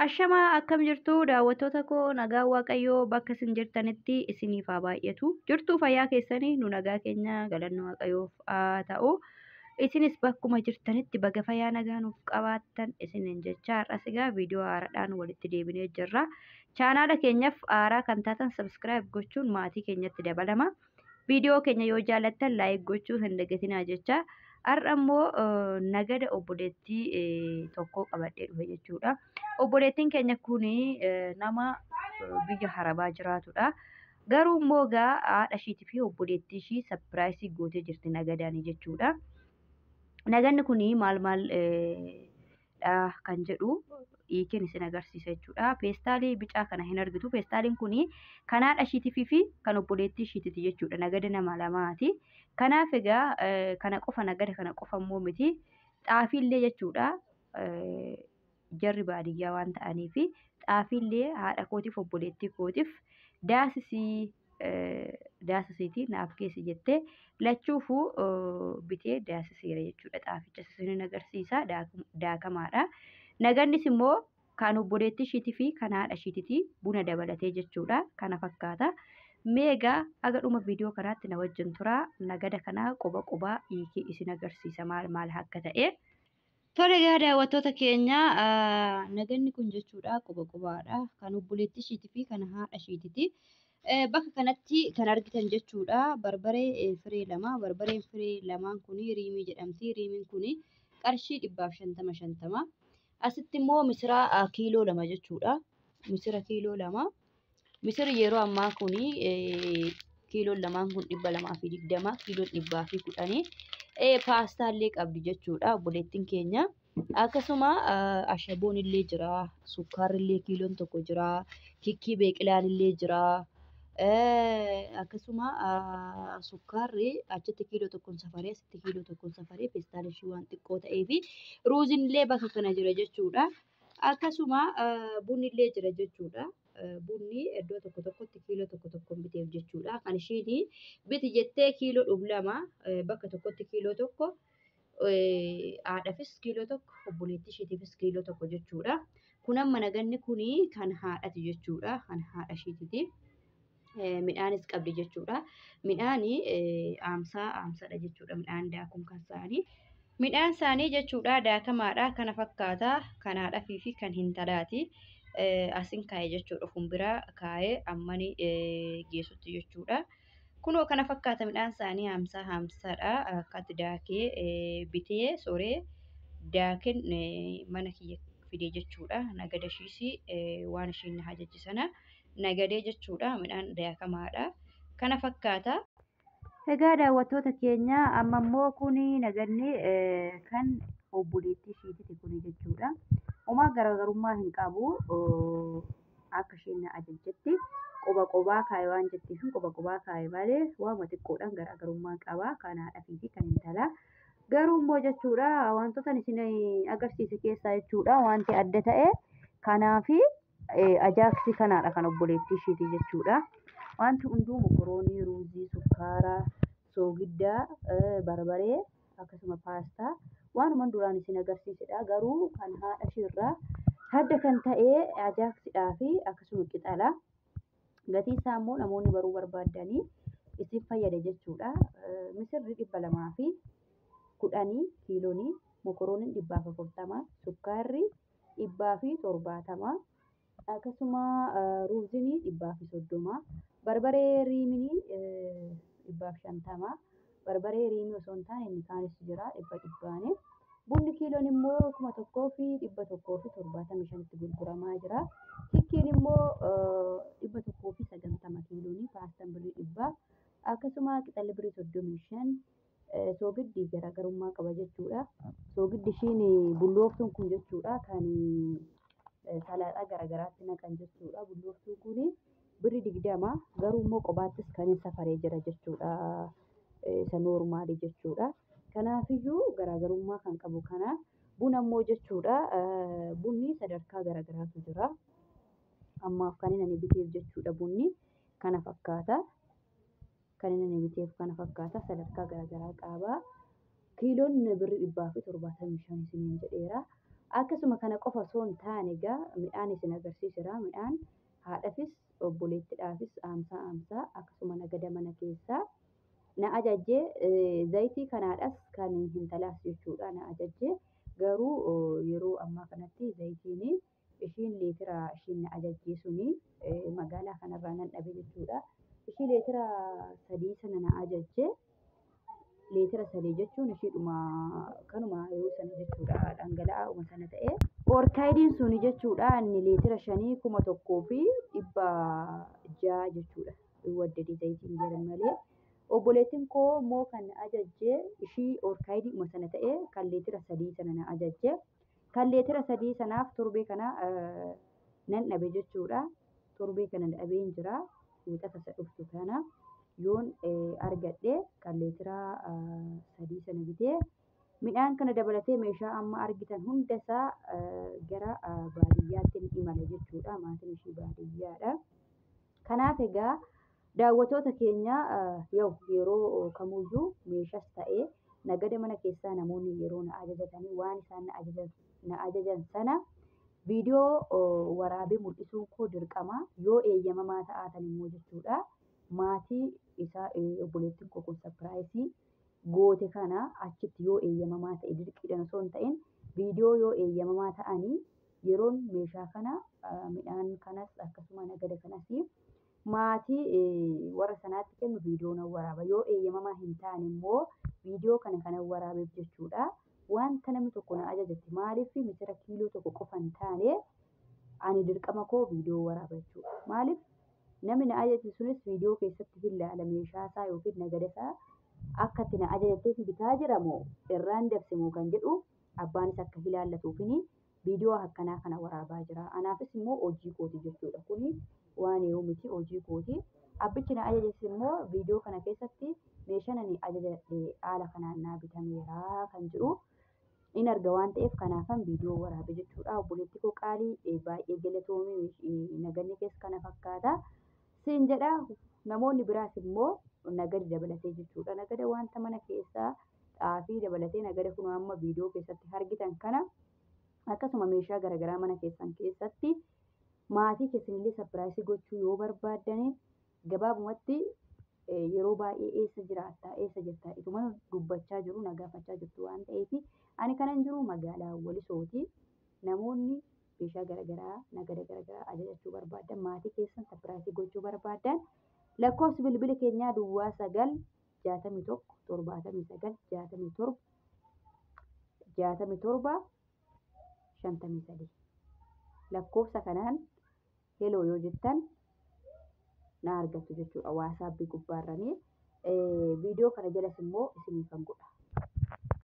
Ashamaa akkam jirtu daawwattoota koo nagaa waaqayyoo bakka isin jirtanitti isiniif haa baay'atu. Jirtuu fayyaa keessanii nu nagaa keenya galanni waaqayyoof haa ta'u. Isinis bakkuma jirtanitti baga fayyaa nagaa nuuf qabaattan isiniin jecha har'as egaa viidiyoo haaraadhaan walitti deebinee jirra. Chaanaala keenyaaf haaraa kan taatan sabskiraayib gochuun maatii keenyatti dabalama. Viidiyoo keenya yoo jaallattan laayik gochuu hin dagatinaa jecha. Har'a immoo nagada obboleettii tokko qabadhee dhufe jechuudha. Obboleettiin keenya kun nama biyya harabaa jiraatudha. Garuu immoo egaa haadha ishiitii fi obboleettii ishii sapiraayisii gootee jirti nagadaani jechuudha. Naganni kun maal kan jedhu hiikeen isin agarsiisa jechuudha. Peestaalii bicaa kana hin argitu. Peestaaliin kun kan haadha ishiitii fi kan obboleettii ishiitii jechuudha. Nagada nama lamaati. Kanaaf egaa kana qofa nagada kana qofa immoo miti. Xaafiillee jechuudha. Jarri baadiyyaa waan ta'aniif xaafiillee haadha kootiif obboleettii kootiif daasisiitii naaf keessi jettee lachuufuu bitee daasiseera jechuudha. Xaaficha isin agarsiisa daakamaadha. Nagannis immoo kan obboleettii ishiitii fi kan haadha ishiitii buna dabalatee jechuudha. Kana fakkaata. Meegaa aga dhuma viidiyoo kanaatti na wajjin turaa. Nagada kanaa quba hiikee isin agarsiisa maal akka ta'e. Tole egaa daawwattoota keenya naganni kun jechuudha qubaadha. Kan obboleettii ishiitii fi kan haadha ishiitii. Bakka kanatti kan argitan jechuudha barbaree firee lama. Barbareen firee lamaan kun riimii jedhamti. Riimiin kun qarshii 150. Asitti immoo misira kiiloo 2 jechuudha. Misira kiiloo 2. Misirri yeroo ammaa kun kiiloon lamaan kun 220 kiiloon 110 paastaallee qabdi jechuudha obboleettiin keenya. Akkasuma ashaboon illee jira, sukkaarri illee kiiloon tokko jira, kikkii beeqilaan illee jira. Akkasuma sukkaarri achitti kiiloo tokkoon safaree asitti kiiloo tokkoon safaree peestaalii ishii waan xiqqoo ta'ee fi ruuziin illee bakka kana jira jechuudha. Akkasuma bunni illee jira jechuudha. Bunni iddoo tokkotti kiiloo tokkoon biteef jechuudha. Kan ishiin biti jettee kiiloo 2 bakka tokkotti kiiloo 1 haadhaafis kiiloo 1 obboleettii ishiitiifis kiiloo 1 jechuudha. Kun amma naganni kun kan haadhati jechuudha. Kan haadha ishiitiiti. Midhaanis qabdi jechuudha. Midhaani aamsaadha jechuudha. Midhaan daakuun kan isaanii. Midhaan isaanii jechuudha daakamaadha. Kana fakkaata kan haadhafii fi kan hintalaati. Asin kaa'ee jechuudha. Fumbira kaa'ee ammani geessutti jechuudha. Kunoo kana fakkaata midhaan isaanii haamsaadha. Akkatti daakee bitee sooree daakeen mana kiyya fidee jechuudha. Nagada ishiis waan ishiin na ajajje sana nagadee jechuudha. Midhaan daakamaadha. Kana fakkaata. Egaa daawwattoota keenya amma immoo kun naganni kan obboleettii ishiitii kun jechuudha. Homaa garaagarummaa hin qabu. Akka isheen na ajajjetti quba kaa'ee waan jetteef quba kaa'ee malee waanuma xiqqoodhaan garaagarummaa qaba. Kan haadhafii fi kan intalaa. Garuu immoo jechuudha wantoota isin agarsiise keessaa jechuudha wanti adda ta'e kanaafi ajaaksi kanaadha kan obboleettii ishiitii jechuudha. Wanti hunduu mokoroonii, ruuzii, sukkaara, soogiddaa, barbaree akkasuma paastaa waanuma duraan isin agarsiisedha. Garuu kan haadha ishiirraa adda kan ta'e ajaaksidhaa fi akkasuma qixala. Gatii isaa immoo namoonni baruu barbaadanii isin fayyada jechuudha. Misirri 210 kiiloonii, mokorooniin 140, sukkaarri 170, akkasuma ruuziin 130, barbaree riimii 150, barbaree riimii osoo hin taane inni kaanis jira 100. Bunni kiiloon immoo 1,175tti gurguramaa jira. Kikkiin immoo 190 kiiloonii, paastaan birrii 100, akkasuma qixalli birrii 35. Soogiddi garaagarummaa qaba jechuudha. Soogiddi ishiin bullooftuun kun jechuudha kan salaaxaa garaagaraatti naqan jechuudha. Bullooftuun kun birrii 20 garuu immoo qobaattis kan safaree jira jechuudha. Isa noormaalii jechuudha. Kanaafiyyuu garaagarummaa kan qabu kana buna immoo jechuudha. Bunni sadarkaa garaagaraatu jira. Ammaaf kan inni biteef jechuudha bunni kana fakkaata. Kan inni biteef kana fakkaata sadarkaa garaagaraa qaba. Kiiloon birrii 175 isiniin jedheera. Akkasuma kana qofa osoo hin taane egaa midhaan isin agarsiisira. Midhaan haadhafis obboleettiidhaafis aamsaa akkasuma nagada mana keessaa na ajajjee zayitii kanaadhas kan hintalaas jechuudha na ajajjee garuu yeroo ammaa kanatti zayitiin ishiin leetira ishiin na ajajjee suni magaalaa kanarraa nan dhabe jechuudha. Ishii leetira 3 sana na ajajjee leetira 3 jechuun ishiidhuma kanuma yeroo sana jechuudha dhangala'aa'uma sana ta'ee. Orkaayidiin suni jechuudha inni leetira 5 kuma tokkoo fi 600 jechuudha. Waddadii zayitiin jedhan malee. Obboleettiin koo immoo kan na ajajjee ishii orkaayidiidhuma sana ta'ee kan leetira 3 sana na ajajjee kan leetira 3 sanaaf torbee kana nan dhabe jechuudha. Torbee kana dhabeen jira. Wixata isa dhuftu kana yoon argadhe kan leetira 3 sana bitee midhaan kana dabalatee meeshaa amma argitan hundasaa gara baadiyyaatti ni imala jechuudha. Maatiin ishii baadiyyaadha. Kanaaf egaa daawwattoota keenya yeroo kamuyyuu meeshaas ta'ee nagada mana keessaa namoonni yeroo na ajajatanii waan isaan na ajajan sana viidiyoo waraabee mul'isuun koo dirqama yoo eeyyamamaa ta'atan immoo jechuudha. Maatii isaa obboleettiin koo kun sapiraayisii goote kana achitti yoo eeyyamamaa ta'e dirqiidhaan osoo hin ta'in viidiyoo yoo eeyyamamaa ta'anii yeroon meeshaa kana midhaan kanas akkasuma nagada kanas maatii warra sanaatti kennu viidiyoo nan waraaba. Yoo eeyyamamaa hin taane immoo viidiyoo kana waraabeef jechuudha. Wanta namni tokko na ajajatti maaliif misira kiiloo tokko qofa hin taane ani dirqama koo viidiyoo waraaba jechuudha. Maaliif namni na ajajate sunis viidiyoo keessatti hin ilaala meeshaa isaa yookiin nagada isaa akka itti na ajajatteef bitaa jiramoo irraan dabsimoo kan jedhu abbaanis akka ilaallatuufini viidiyoo akkanaa kana waraabaa jira. Anaafis immoo hojii kooti jechuudha. Kuni waan yoo miti hojii kooti. Abbichi na ajajes immoo viidiyoo kana keessatti meeshaan ani ajajadhe haala kanaan naa bitameera kan jedhu in arga waan ta'eef kanaafan viidiyoo waraabe jechuudha. Obboleetti koo qaalii baay'ee galatoomii naganni keessa kana fakkaata. Siin jedha namoonni biraas immoo nagadi dabalatee jechuudha. Nagada wanta mana keessaa xaafii dabalatee nagada kun amma viidiyoo keessatti argitan kana akkasuma meeshaa garaagaraa mana keessan keessatti maatii keessanillee sapiraayisii gochuu yoo barbaaddan gabaabumatti yeroo baay'ee eessa jiraattaa eessa jirtaa ituma dubbachaa jiru nagaafachaa jirtu waan ta'eef ani kanan jiru magaalaa Walisooti. Namoonni meeshaa garaagaraa nagada garaagaraa ajajachuu barbaadan maatii keessan sapiraayisii gochuu barbaadan lakkoofsi bilbila keenyaa Duwwaa 9 61 79 67 67 53 lakkoofsa kanaan heloo yoo jettan na argattu jechuudha. Waasaapbii gubbaarranii viidiyoo kana jalas immoo isiniifan godha.